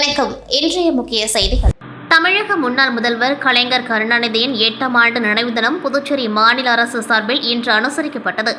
வணக்கம். இன்றைய முக்கிய செய்திகள். தமிழக முன்னாள் முதல்வர் கலைஞர் கருணாநிதியின் 8ஆம் ஆண்டு நினைவு தினம் புதுச்சேரி மாநில அரசு சார்பில் இன்று அனுசரிக்கப்பட்டது.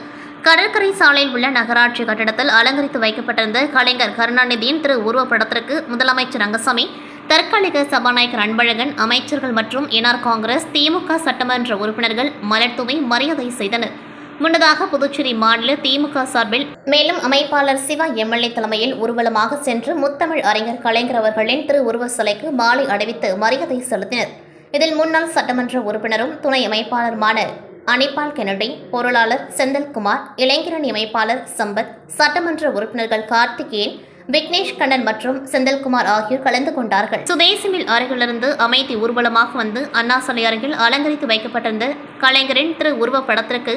கடற்கரை சாலையில் உள்ள நகராட்சி கட்டடத்தில் அலங்கரித்து வைக்கப்பட்டிருந்த கலைஞர் கருணாநிதியின் உருவப்படத்திற்கு முதலமைச்சர் ரங்கசாமி, தற்காலிக சபாநாயகர் அன்பழகன், அமைச்சர்கள் மற்றும் என்ஆர் காங்கிரஸ், திமுக சட்டமன்ற உறுப்பினர்கள் மலர் தூவி மரியாதை செய்தனர். முன்னதாக புதுச்சேரி மாநில திமுக சார்பில் மேலும் அமைப்பாளர் சிவா எம்எல்ஏ தலைமையில் ஊர்வலமாக சென்று முத்தமிழ் அறிஞர் கலைஞர் அவர்களின் உருவ சிலைக்கு மாலை அணிவித்து மரியாதை செலுத்தினர். இதில் முன்னாள் சட்டமன்ற உறுப்பினரும் துணை அமைப்பாளருமான அனிபால் கென்னடி, பொருளாளர் செந்தில்குமார், இளைஞரணி அமைப்பாளர் சம்பத், சட்டமன்ற உறுப்பினர்கள் கார்த்திகேயன், விக்னேஷ் கண்ணன் மற்றும் செந்தில்குமார் ஆகியோர் கலந்து கொண்டார்கள். சுதேசி மில் அருகிலிருந்து அமைதி ஊர்வலமாக வந்து அண்ணா சிலை அருகில் அலங்கரித்து வைக்கப்பட்டிருந்த கலைஞரின் உருவப்படத்திற்கு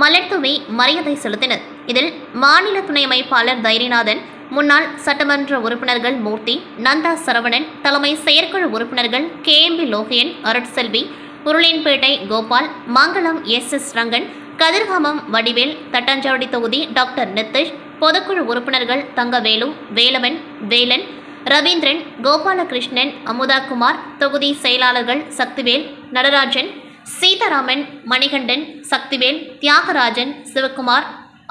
மலர் தூவி மரியாதை செலுத்தினர். இதில் மாநில துணை அமைப்பாளர் தைரியநாதன், முன்னாள் சட்டமன்ற உறுப்பினர்கள் மூர்த்தி, நந்தா சரவணன், தலைமை செயற்குழு உறுப்பினர்கள் கேஎம்பி லோகியன், அருட்செல்வி, உருளின்பேட்டை கோபால், மங்களம் எஸ் ரங்கன், கதிர்காமம் வடிவேல், தட்டாஞ்சாவடி தொகுதி டாக்டர் நிதிஷ், பொதுக்குழு உறுப்பினர்கள் தங்கவேலு, வேலவன், வேலன், ரவீந்திரன், கோபாலகிருஷ்ணன், அமுதாகுமார், தொகுதி செயலாளர்கள் சக்திவேல், நடராஜன், சீதாராமன், மணிகண்டன், சக்திவேல், தியாகராஜன், சிவகுமார்,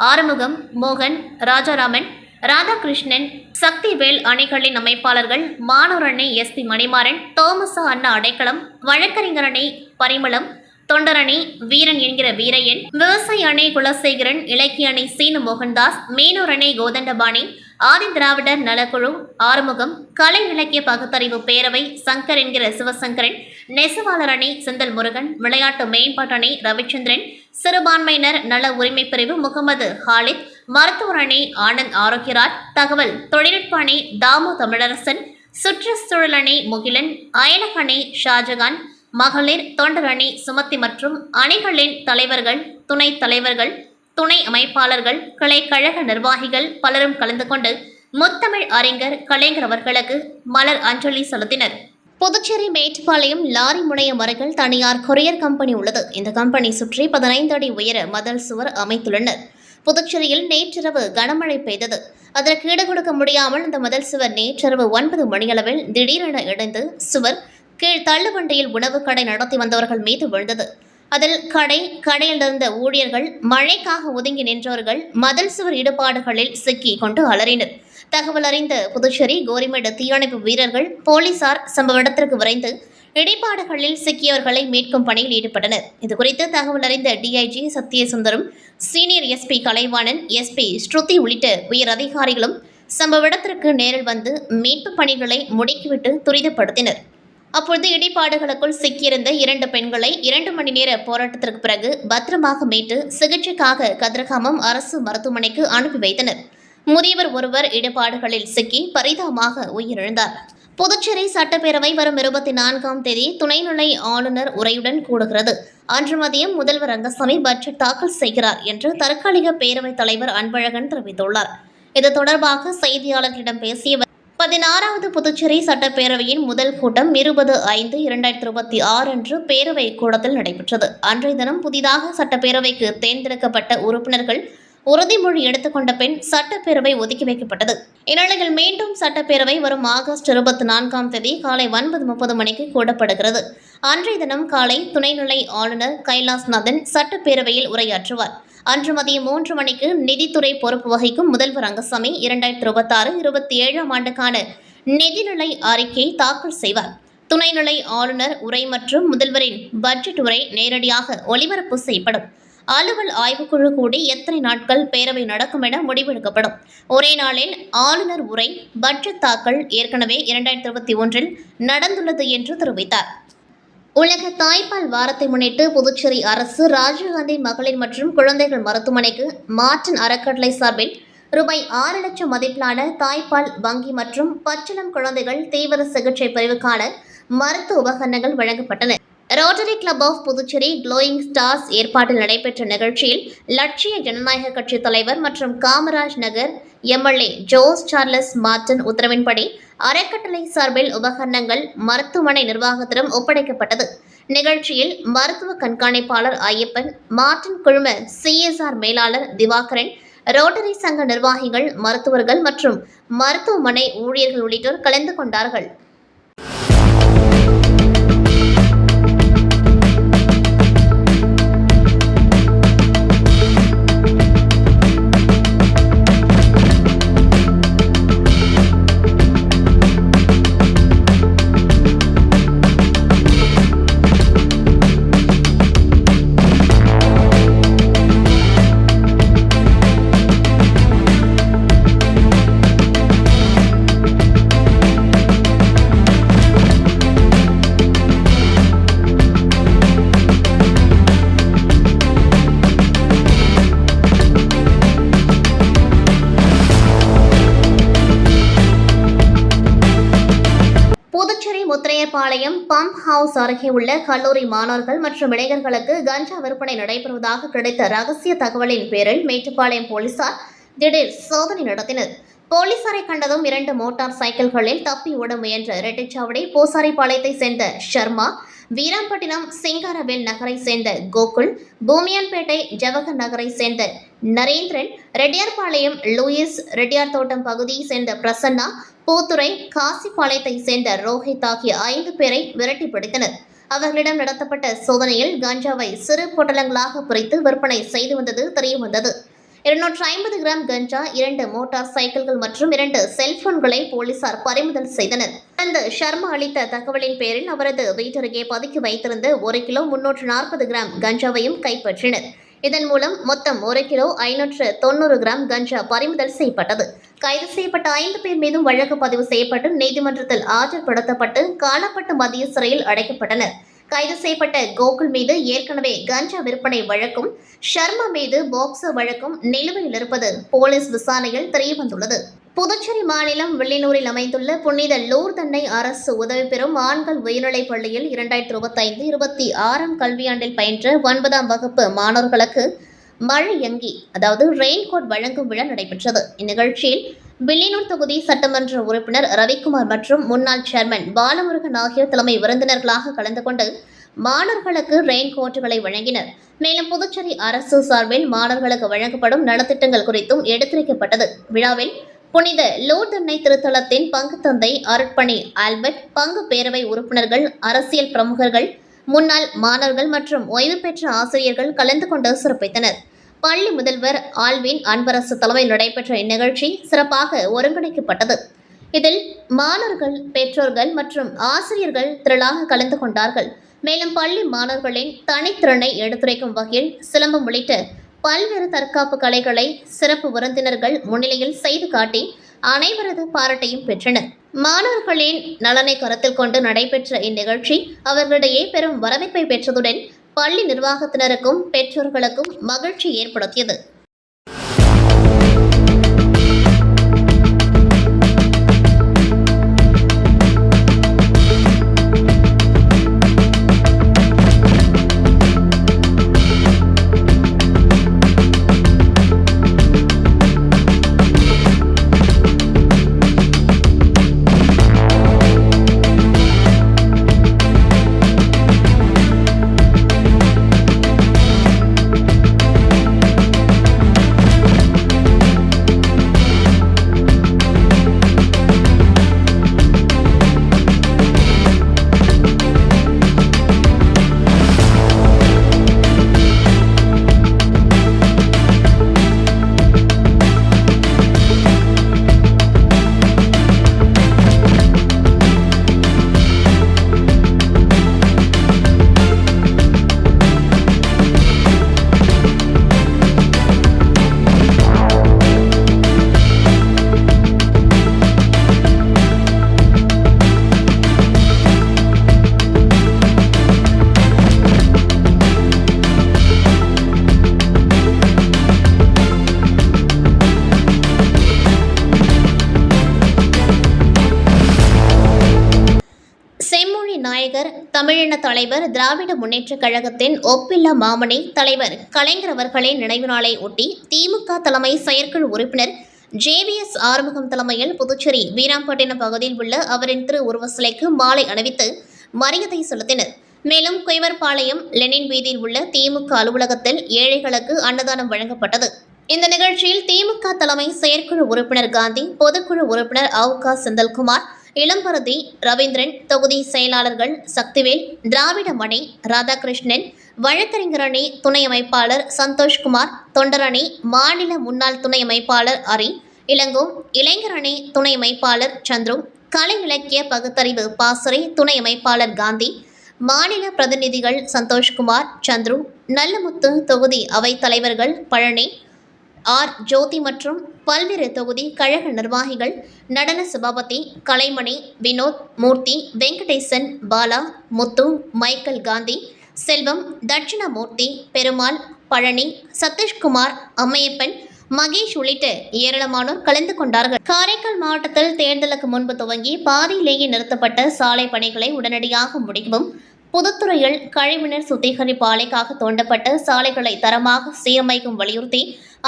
ஆறுமுகம், மோகன், ராஜாராமன், ராதாகிருஷ்ணன், சக்திவேல் அணிகளின் அமைப்பாளர்கள் மானூர் அணி எஸ்பி மணிமாறன், தோமசா அண்ணா அடைக்கலம், வழக்கறிஞர் அணி பரிமளம், தொண்டரணி வீரன் என்கிற வீரையன், விவசாய அணி குலசேகரன், இலக்கிய அணி சீனு மோகன்தாஸ், மீனூர் அணி கோதண்டபாணி, ஆதி திராவிடர் நலக்குழு ஆறுமுகம், கலை இலக்கிய பகுத்தறிவு பேரவை சங்கர் என்கிற சிவசங்கரன், நெசவாளர் அணி செந்தில் முருகன், விளையாட்டு மேம்பாட்டு அணி ரவிச்சந்திரன், சிறுபான்மையினர் நல உரிமை பிரிவு முகமது ஹாலித், மருத்துவர் அணி ஆனந்த் ஆரோக்கியராஜ், தகவல் தொழில்நுட்ப அணி தாமு தமிழரசன், சுற்றுச்சூழல் அணி முகிலன், அயலக அணி ஷாஜகான், மகளிர் தொண்டர் அணி சுமத்தி மற்றும் அணிகளின் தலைவர்கள், துணைத் தலைவர்கள், துணை அமைப்பாளர்கள், கிளைக்கழக நிர்வாகிகள் பலரும் கலந்து கொண்டு முத்தமிழ் அறிஞர் கலைஞர் அவர்களுக்கு மலர் அஞ்சலி செலுத்தினர். புதுச்சேரி மேட்டுப்பாளையம் லாரி முனையம் அருகில் தனியார் கொரியர் கம்பெனி உள்ளது. இந்த கம்பெனி சுற்றி 15 அடி உயர மதல் சுவர் அமைத்துள்ளனர். புதுச்சேரியில் நேற்றிரவு கனமழை பெய்தது. அதற்கு ஈடு கொடுக்க முடியாமல் இந்த மதல் சுவர் நேற்றிரவு 9 மணியளவில் திடீரென இணைந்து சுவர் கீழ் தள்ளுவண்டியில் உணவு கடை நடத்தி வந்தவர்கள் மீது விழுந்தது. அதில் கடையில் இருந்த ஊழியர்கள், மழைக்காக ஒதுங்கி நின்றவர்கள் மதல் சுவர் ஈடுபாடுகளில் சிக்கி கொண்டு அலறினர். தகவல் அறிந்த புதுச்சேரி கோரிமேடு தீயணைப்பு வீரர்கள், போலீசார் சம்பவ இடத்திற்கு விரைந்து இடிபாடுகளில் சிக்கியவர்களை மீட்கும் பணியில் ஈடுபட்டனர். இதுகுறித்து தகவல் அறிந்த DIG Sathyasundaram, senior SP Kalaivanan, SP Shruti உள்ளிட்ட உயர் அதிகாரிகளும் சம்பவ இடத்திற்கு நேரில் வந்து மீட்பு பணிகளை முடுக்கிவிட்டு துரிதப்படுத்தினர். அப்பொழுது இடிபாடுகளுக்குள் சிக்கியிருந்த 2 பெண்களை 2 மணி நேர போராட்டத்திற்கு பிறகு பத்திரமாக மீட்டு சிகிச்சைக்காக கதிர்காமம் அரசு மருத்துவமனைக்கு அனுப்பி வைத்தனர். முதியவர் ஒருவர் இடிபாடுகளில் சிக்கி பரிதாபமாக உயிரிழந்தார். புதுச்சேரி சட்டப்பேரவை வரும் 24ஆம் தேதி துணைநிலை ஆளுநர் உரையுடன் கூடுகிறது. அன்று மதியம் முதல்வர் ரங்கசாமி பட்ஜெட் தாக்கல் செய்கிறார் என்று தற்காலிக பேரவைத் தலைவர் அன்பழகன் தெரிவித்துள்ளார். இது தொடர்பாக செய்தியாளர்களிடம் பேசிய 16வது புதுச்சேரி சட்டப்பேரவையின் முதல் கூட்டம் 20/5/2026 அன்று பேரவை கூடத்தில் நடைபெற்றது. அன்றைய தினம் புதிதாக சட்டப்பேரவைக்கு தேர்ந்தெடுக்கப்பட்ட உறுப்பினர்கள் உறுதிமொழி எடுத்துக்கொண்ட பின் சட்டப்பேரவை ஒதுக்கி வைக்கப்பட்டது. இந்நிலையில் மீண்டும் சட்டப்பேரவை வரும் ஆகஸ்ட் 24ஆம் தேதி காலை 9:30 மணிக்கு கூடப்படுகிறது. அன்றைய தினம் காலை துணைநிலை ஆளுநர் கைலாஸ்நாதன் சட்டப்பேரவையில் உரையாற்றுவார். அன்று மதியம் 3 மணிக்கு நிதித்துறை பொறுப்பு வகிக்கும் முதல்வர் ரங்கசாமி 2026-27ஆம் ஆண்டுக்கான நிதிநிலை அறிக்கை தாக்கல் செய்வார். துணைநிலை ஆளுநர் உரை மற்றும் முதல்வரின் பட்ஜெட் உரை நேரடியாக ஒளிபரப்பு செய்யப்படும். அலுவல் ஆய்வுக்குழு கூடி எத்தனை நாட்கள் பேரவை நடக்கும் என முடிவெடுக்கப்படும். ஒரே நாளில் ஆளுநர் உரை, பட்ஜெட் தாக்கல் ஏற்கனவே 2021இல் நடந்துள்ளது என்று தெரிவித்தார். உலக தாய்ப்பால் வாரத்தை முன்னிட்டு புதுச்சேரி அரசு ராஜீவ்காந்தி மகளிர் மற்றும் குழந்தைகள் மருத்துவமனைக்கு மார்டின் அறக்கட்டளை சார்பில் ரூபாய் 6 லட்சம் மதிப்பிலான தாய்ப்பால் வங்கி மற்றும் பச்சிளம் குழந்தைகள் தீவிர சிகிச்சை பிரிவுக்கான மருத்துவ உபகரணங்கள் வழங்கப்பட்டன. Rotary Club of Puducherry glowing stars ஏற்பாட்டில் நடைபெற்ற நிகழ்ச்சியில் லட்சிய ஜனநாயக கட்சி தலைவர் மற்றும் காமராஜ் நகர் எம்எல்ஏ ஜோஸ் சார்லஸ் மார்டின் உத்தரவின்படி அறக்கட்டளை சார்பில் உபகரணங்கள் மருத்துவமனை நிர்வாகத்திடம் ஒப்படைக்கப்பட்டது. நிகழ்ச்சியில் மருத்துவ கண்காணிப்பாளர் ஐயப்பன், மார்டின் குழும CSR மேலாளர் திவாகரன், ரோட்டரி சங்க நிர்வாகிகள், மருத்துவர்கள் மற்றும் மருத்துவமனை ஊழியர்கள் உள்ளிட்டோர் கலந்து கொண்டார்கள். புதுச்சேரி முத்திரையர்பாளையம் பம்ப் ஹவுஸ் அருகே உள்ள கல்லூரி மாணவர்கள் மற்றும் இளைஞர்களுக்கு கஞ்சா விற்பனை நடைபெறுவதாக கிடைத்த ரகசிய தகவலின் பேரில் மேட்டுப்பாளையம் போலீசார் திடீர் சோதனை நடத்தினர். போலீசாரை கண்டதும் 2 மோட்டார் சைக்கிள்களில் தப்பி ஓட முயன்ற ரெட்டிச்சாவடி பூசாரிபாளையத்தை சேர்ந்த ஷர்மா, வீராம்பட்டினம் சிங்காரவேல் நகரை சேர்ந்த கோகுல், பூமியான்பேட்டை ஜவஹர் நகரை சேர்ந்த நரேந்திரன், ரெட்டியார்பாளையம் லூயிஸ், ரெட்டியார் தோட்டம் பகுதியை சேர்ந்த பிரசன்னா, பூத்துறை, காசிபாளையத்தை சேர்ந்த ரோஹித் ஆகிய 5 பேரை விரட்டி பிடித்தனர். அவர்களிடம் நடத்தப்பட்ட சோதனையில் கஞ்சாவை சிறு பொட்டலங்களாக பிரித்து விற்பனை செய்து வந்தது தெரியவந்தது. 250 கிராம் கஞ்சா, 2 மோட்டார் சைக்கிள்கள் மற்றும் 2 செல்போன்களை போலீசார் பறிமுதல் செய்தனர். அந்த ஷர்மா அளித்த தகவலின் பேரில் அவரது வீட்டருகே பதுக்கி வைத்திருந்த 1 கிலோ 340 கிராம் கஞ்சாவையும் கைப்பற்றினர். இதன் மூலம் மொத்தம் 1 கிலோ 590 கிராம் கஞ்சா பறிமுதல் செய்யப்பட்டது. கைது செய்யப்பட்ட 5 பேர் மீதும் வழக்கு பதிவு செய்யப்பட்டு நீதிமன்றத்தில் ஆஜர்படுத்தப்பட்டு காலப்பட்டு மத்திய சிறையில் அடைக்கப்பட்டனர். கைது செய்யப்பட்ட கோகுல் மீது ஏற்கனவே கஞ்சா விற்பனை வழக்கும், ஷர்மா மீது பாக்ஸோ வழக்கும் நிலுவையில் இருப்பது போலீஸ் விசாரணையில் தெரியவந்துள்ளது. புதுச்சேரி மாநிலம் வில்லியனூரில் அமைந்துள்ள புனித லூர்தன்னை அரசு உதவி பெறும் ஆண்கள் உயர்நிலைப் பள்ளியில் 2025-26 கல்வியாண்டில் பயின்ற 9ஆம் வகுப்பு மாணவர்களுக்கு மழையங்கி அதாவது ரெயின்கோட் வழங்கும் விழா நடைபெற்றது. இந்நிகழ்ச்சியில் வில்லியனூர் தொகுதி சட்டமன்ற உறுப்பினர் ரவிக்குமார் மற்றும் முன்னாள் சேர்மன் பாலமுருகன் ஆகியோர் தலைமை விருந்தினர்களாக கலந்து கொண்டு மாணவர்களுக்கு ரெயின்கோட்டுகளை வழங்கினர். மேலும் புதுச்சேரி அரசு சார்பில் மாணவர்களுக்கு வழங்கப்படும் நலத்திட்டங்கள் குறித்தும் எடுத்துரைக்கப்பட்டது. விழாவில் புனித லூர்தன்னை திருத்தலத்தின் பங்கு தந்தை அருட்பணி ஆல்பர்ட், பங்கு பேரவை உறுப்பினர்கள், அரசியல் பிரமுகர்கள், முன்னாள் மாணவர்கள் மற்றும் ஓய்வு பெற்ற ஆசிரியர்கள் கலந்து கொண்டு சிறப்பித்தனர். பள்ளி முதல்வர் ஆல்வின் அன்பரசு தலைமையில் நடைபெற்ற இந்நிகழ்ச்சி சிறப்பாக ஒருங்கிணைக்கப்பட்டது. இதில் மாணவர்கள், பெற்றோர்கள் மற்றும் ஆசிரியர்கள் திரளாக கலந்து கொண்டார்கள். மேலும் பள்ளி மாணவர்களின் தனித்திறனை எடுத்துரைக்கும் வகையில் சிலம்பம் உள்ளிட்ட பல்வேறு தற்காப்பு கலைகளை சிறப்பு விருந்தினர்கள் முன்னிலையில் செய்து காட்டி அனைவரது பாராட்டையும் பெற்றனர். மாணவர்களின் நலனை கருத்தில் கொண்டு நடைபெற்ற இந்நிகழ்ச்சி அவர்களிடையே பெரும் வரவேற்பை பெற்றதுடன் பள்ளி நிர்வாகத்தினருக்கும் பெற்றோர்களுக்கும் மகிழ்ச்சி ஏற்படுத்தியது. நாயகர், தமிழின தலைவர், திராவிட முன்னேற்றக் கழகத்தின் ஒப்பில்லா மாமணி தலைவர் கலைஞர் அவர்களின் நினைவு நாளை ஒட்டி திமுக தலைமை செயற்குழு உறுப்பினர் JVS ஆறுமுகம் தலைமையில் புதுச்சேரி வீராம்பட்டினம் பகுதியில் உள்ள அவரின் திரு உருவ சிலைக்கு மாலை அணிவித்து மரியாதை செலுத்தினர். மேலும் குயவர்பாளையம் லெனின் வீதியில் உள்ள திமுக அலுவலகத்தில் ஏழைகளுக்கு அன்னதானம் வழங்கப்பட்டது. இந்த நிகழ்ச்சியில் திமுக தலைமை செயற்குழு உறுப்பினர் காந்தி, பொதுக்குழு உறுப்பினர் அவுகா செந்தில்குமார், இளம்பருதி ரவீந்திரன், தொகுதி செயலாளர்கள் சக்திவேல், திராவிடமணி ராதாகிருஷ்ணன், வழக்கறிஞர் அணி துணை அமைப்பாளர் சந்தோஷ்குமார், தொண்டர் அணி மாநில முன்னாள் துணை அமைப்பாளர் அரி, இளங்கோ, இளைஞர் அணி துணை அமைப்பாளர் சந்துரு, கலை இலக்கிய பகுத்தறிவு பாசறை துணை அமைப்பாளர் காந்தி, மாநில பிரதிநிதிகள் சந்தோஷ்குமார், சந்துரு, நல்லமுத்து, தொகுதி அவைத் தலைவர்கள் பழனி, ஆர் ஜோதி மற்றும் பல்வேறு தொகுதி கழக நிர்வாகிகள், நடன சபாபதி, கலைமணி, வினோத், மூர்த்தி, வெங்கடேசன், பாலா, முத்து, மைக்கேல், காந்தி, செல்வம், தட்சிணாமூர்த்தி, பெருமாள், பழனி, சதீஷ்குமார், அம்மையப்பன், மகேஷ் உள்ளிட்ட ஏராளமானோர் கலந்து கொண்டார்கள். காரைக்கால் மாவட்டத்தில் தேர்தலுக்கு முன்பு துவங்கி பாதியிலேயே நிறுத்தப்பட்ட சாலை பணிகளை உடனடியாக முடிக்கவும், புதுத்துறையில் கழிவுநீர் சுத்திகரிப்பு ஆலைக்காக தோண்டப்பட்ட சாலைகளை தரமாக சீரமைக்கும் வலியுறுத்தி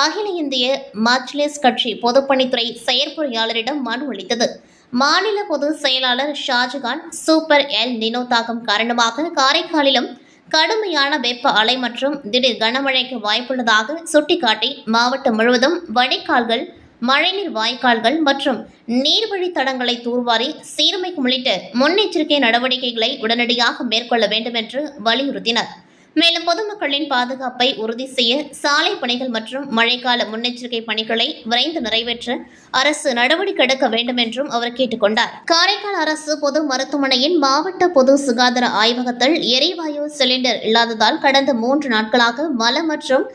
அகில இந்திய மஜ்லிஸ் கட்சி பொதுப்பணித்துறை செயற்பொறியாளரிடம் மனு அளித்தது. மாநில பொதுச் செயலாளர் ஷாஜகான், சூப்பர் எல் நினோ தாக்கம் காரணமாக காரைக்காலிலும் கடுமையான வெப்ப அலை மற்றும் திடீர் கனமழைக்கு வாய்ப்புள்ளதாக சுட்டிக்காட்டி மாவட்டம் முழுவதும் வடிகால்கள், மழைநீர் வாய்க்கால்கள் மற்றும் நீர்வழித்தடங்களை தூர்வாரி சீரமைக்கும் உள்ளிட்ட முன்னெச்சரிக்கை நடவடிக்கைகளை உடனடியாக மேற்கொள்ள வேண்டும் என்று வலியுறுத்தினர். மேலும் பொதுமக்களின் பாதுகாப்பை உறுதி செய்ய சாலை பணிகள் மற்றும் மழைக்கால முன்னெச்சரிக்கை பணிகளை விரைந்து நிறைவேற்ற அரசு நடவடிக்கை எடுக்க வேண்டும் என்றும் அவர் கேட்டுக்கொண்டார். காரைக்கால் அரசு பொது மருத்துவமனையின் மாவட்ட பொது சுகாதார ஆய்வகத்தில் எரிவாயு சிலிண்டர் இல்லாததால் கடந்த 3 நாட்களாக மல மற்றும்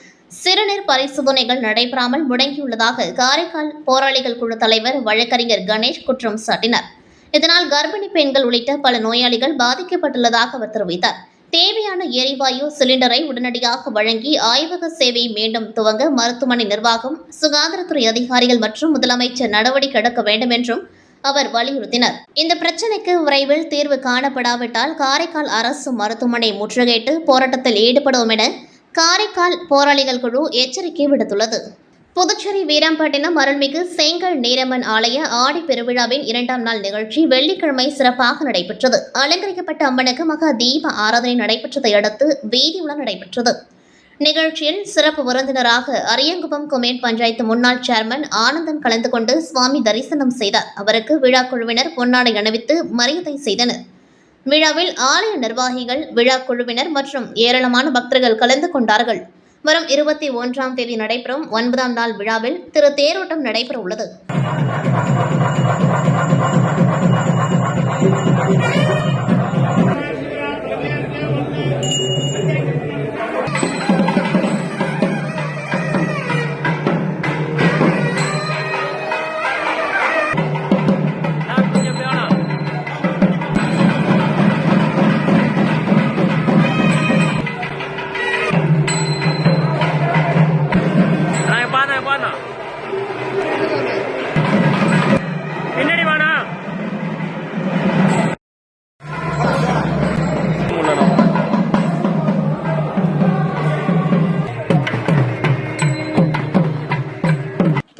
சிறுநீர் பரிசோதனைகள் நடைபெறாமல் முடங்கியுள்ளதாக காரைக்கால் போராளிகள் குழு தலைவர் வழக்கறிஞர் கணேஷ் குற்றம் சாட்டினார். இதனால் கர்ப்பிணி பெண்கள் உள்ளிட்ட பல நோயாளிகள் பாதிக்கப்பட்டுள்ளதாக அவர் தெரிவித்தார். தேவையான எரிவாயு சிலிண்டரை உடனடியாக வழங்கி ஆய்வக சேவை மீண்டும் துவங்க மருத்துவமனை நிர்வாகம், சுகாதாரத்துறை அதிகாரிகள் மற்றும் முதலமைச்சர் நடவடிக்கை எடுக்க வேண்டும் என்றும் அவர் வலியுறுத்தினர். இந்த பிரச்சினைக்கு விரைவில் தீர்வு காணப்படாவிட்டால் காரைக்கால் அரசு மருத்துவமனை முற்றுகையிட்டு போராட்டத்தில் ஈடுபடுவோம் என காரைக்கால் போராளிகள் குழு எச்சரிக்கை விடுத்துள்ளது. புதுச்சேரி வீராம்பட்டினம் அருள்மிகு செங்கல் நீரம்மன் ஆலய ஆடி பெருவிழாவின் 2ஆம் நாள் நிகழ்ச்சி வெள்ளிக்கிழமை சிறப்பாக நடைபெற்றது. அலங்கரிக்கப்பட்ட அம்மனுக்கு மகா தீப ஆராதனை நடைபெற்றதை அடுத்து வீதியுலா நடைபெற்றது. நிகழ்ச்சியில் சிறப்பு விருந்தினராக அரியங்குப்பம் கொமேன் பஞ்சாயத்து முன்னாள் சேர்மன் ஆனந்தன் கலந்து கொண்டு சுவாமி தரிசனம் செய்தார். அவருக்கு விழா குழுவினர் பொன்னாடை அணிவித்து மரியாதை செய்தனர். விழாவில் ஆலய நிர்வாகிகள், விழா குழுவினர் மற்றும் ஏராளமான பக்தர்கள் கலந்து கொண்டார்கள். வரும் 21ஆம் தேதி நடைபெறும் 9ஆம் நாள் விழாவில் தேரோட்டம் நடைபெற உள்ளது.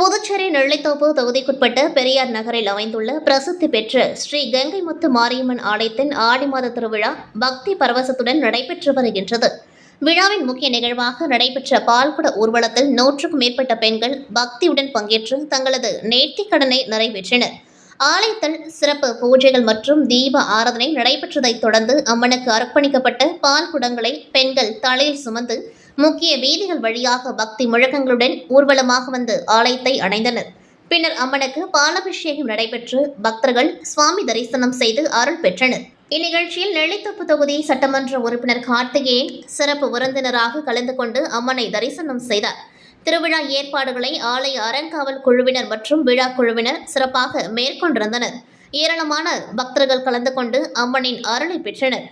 புதுச்சேரி நெல்லித்தோப்பு தொகுதிக்குட்பட்ட பெரியார் நகரில் அமைந்துள்ள பிரசித்தி பெற்ற ஸ்ரீ கங்கைமுத்து மாரியம்மன் ஆலயத்தின் ஆடி மாத திருவிழா பக்தி பரவசத்துடன் நடைபெற்று வருகின்றது. விழாவின் முக்கிய நிகழ்வாக நடைபெற்ற பால்குட ஊர்வலத்தில் 100க்கும் மேற்பட்ட பெண்கள் பக்தியுடன் பங்கேற்று தங்களது நேர்த்திக் கடனை நிறைவேற்றினர். ஆலயத்தில் சிறப்பு பூஜைகள் மற்றும் தீப ஆராதனை நடைபெற்றதைத் தொடர்ந்து அம்மனுக்கு அர்ப்பணிக்கப்பட்ட பால் குடங்களை பெண்கள் தலையில் சுமந்து முக்கிய வீதிகள் வழியாக பக்தி முழக்கங்களுடன் ஊர்வலமாக வந்து ஆலயத்தை அடைந்தனர். பின்னர் அம்மனுக்கு பாலாபிஷேகம் நடைபெற்று பக்தர்கள் சுவாமி தரிசனம் செய்து அருள் பெற்றனர். இந்நிகழ்ச்சியில் நெல்லித்தோப்பு தொகுதி சட்டமன்ற உறுப்பினர் கார்த்திகேயன் சிறப்பு விருந்தினராக கலந்து கொண்டு அம்மனை தரிசனம் செய்தார். திருவிழா ஏற்பாடுகளை ஆலய அறங்காவல் குழுவினர் மற்றும் விழா குழுவினர் சிறப்பாக மேற்கொண்டிருந்தனர். ஏராளமான பக்தர்கள் கலந்து கொண்டு அம்மனின் அருளை பெற்றனர்.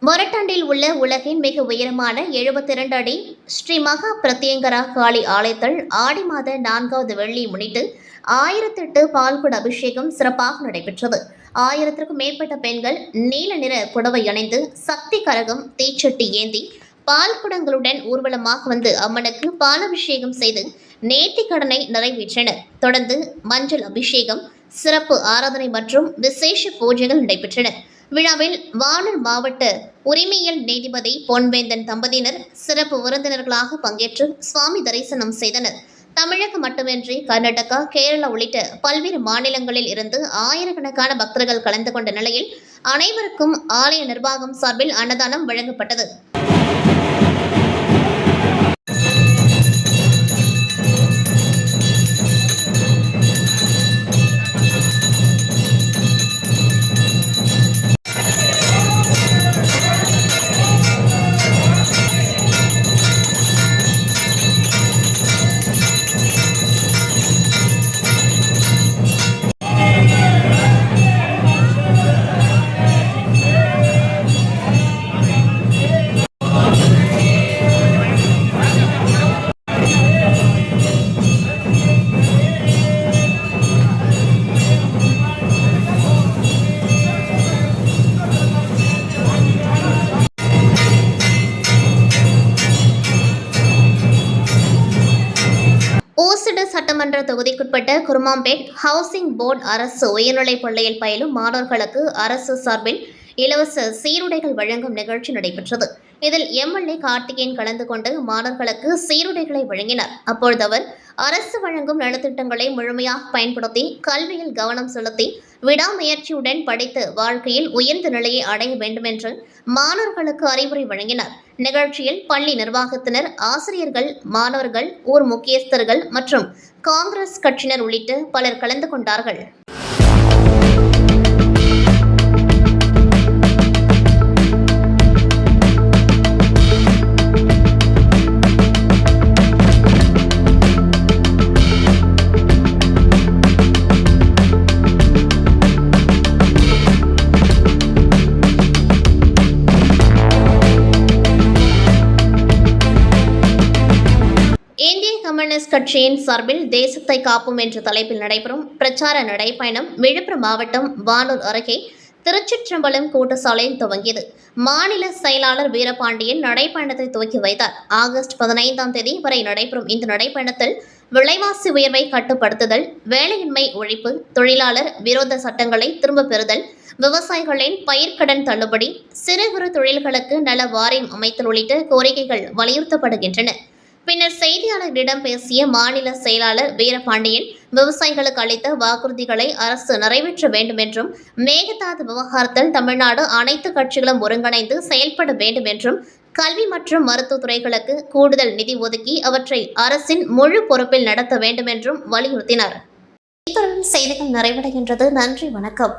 மொரட்டாண்டில் உள்ள உலகின் மிக உயரமான 72 அடி ஸ்ரீ மகா பிரத்யங்கரா காளி ஆலயத்தில் ஆடி மாத 4வது வெள்ளியை முன்னிட்டு 1008 பால்குட அபிஷேகம் சிறப்பாக நடைபெற்றது. 1000க்கும் மேற்பட்ட பெண்கள் நீல நிற புடவை அணிந்து சக்தி கரகம் தீச்சட்டி ஏந்தி பால்குடங்களுடன் ஊர்வலமாக வந்து அம்மனுக்கு பாலாபிஷேகம் செய்து நேர்த்திக்கடனை நிறைவேற்றினர். தொடர்ந்து மஞ்சள் அபிஷேகம், சிறப்பு ஆராதனை மற்றும் விசேஷ பூஜைகள் நடைபெற்றன. விழாவில் வானூர் மாவட்ட உரிமையியல் நீதிபதி பொன்வேந்தன் தம்பதியினர் சிறப்பு விருந்தினர்களாக பங்கேற்று சுவாமி தரிசனம் செய்தனர். தமிழகம் மட்டுமின்றி கர்நாடகா, கேரளா உள்ளிட்ட பல்வேறு மாநிலங்களில் இருந்து ஆயிரக்கணக்கான பக்தர்கள் கலந்து கொண்ட நிலையில் அனைவருக்கும் ஆலய நிர்வாகம் சார்பில் அன்னதானம் வழங்கப்பட்டது. ஓசட சட்டமன்ற தொகுதிக்குட்பட்ட குருமாம்பேட் ஹவுசிங் போர்டு அரசு உயர்நிலைப் பள்ளியில் பயிலும் மாணவர்களுக்கு அரசு சார்பில் இலவச சீருடைகள் வழங்கும் நிகழ்ச்சி நடைபெற்றது. இதில் எம்எல்ஏ கார்த்திகேயன் கலந்து கொண்டு மாணவர்களுக்கு சீருடைகளை வழங்கினார். அப்பொழுது அவர் அரசு வழங்கும் நலத்திட்டங்களை முழுமையாக பயன்படுத்தி கல்வியில் கவனம் செலுத்தி விடாமுயற்சியுடன் படித்து வாழ்க்கையில் உயர்ந்த நிலையை அடைய வேண்டும் என்று மாணவர்களுக்கு அறிவுரை வழங்கினார். நிகழ்ச்சியில் பள்ளி நிர்வாகத்தினர், ஆசிரியர்கள், மாணவர்கள், ஊர் முக்கியஸ்தர்கள் மற்றும் காங்கிரஸ் கட்சியினர் உள்ளிட்ட பலர் கலந்து கொண்டார்கள். இந்திய கம்யூனிஸ்ட் கட்சியின் சார்பில் தேசத்தை காப்போம் என்ற தலைப்பில் நடைபெறும் பிரச்சார நடைப்பயணம் விழுப்புரம் மாவட்டம் வானூர் அருகே திருச்சிற்றம்பலம் கூட்டசாலையில் துவங்கியது. மாநில செயலாளர் வீரபாண்டியன் நடைப்பயணத்தை துவக்கி வைத்தார். ஆகஸ்ட் 15ஆம் தேதி வரை நடைபெறும் இந்த நடைப்பயணத்தில் விலைவாசி உயர்வை கட்டுப்படுத்துதல், வேலையின்மை ஒழிப்பு, தொழிலாளர் விரோத சட்டங்களை திரும்பப் பெறுதல், விவசாயிகளின் பயிர்க்கடன் தள்ளுபடி, சிறு குறு தொழில்களுக்கு நல வாரியம் அமைத்தல் உள்ளிட்ட கோரிக்கைகள் வலியுறுத்தப்படுகின்றன. பின்னர் செய்தியாளர்களிடம் பேசிய மாநில செயலாளர் வீரபாண்டியன், விவசாயிகளுக்கு அளித்த வாக்குறுதிகளை அரசு நிறைவேற்ற வேண்டும் என்றும், மேகதாது விவகாரத்தில் தமிழ்நாடு அனைத்து கட்சிகளும் ஒருங்கிணைந்து செயல்பட வேண்டும் என்றும், கல்வி மற்றும் மருத்துவ துறைகளுக்கு கூடுதல் நிதி ஒதுக்கி அவற்றை அரசின் முழு பொறுப்பில் நடத்த வேண்டும் என்றும் வலியுறுத்தினார். இத்துடன் செய்திகள் நிறைவடைகின்றது. நன்றி, வணக்கம்.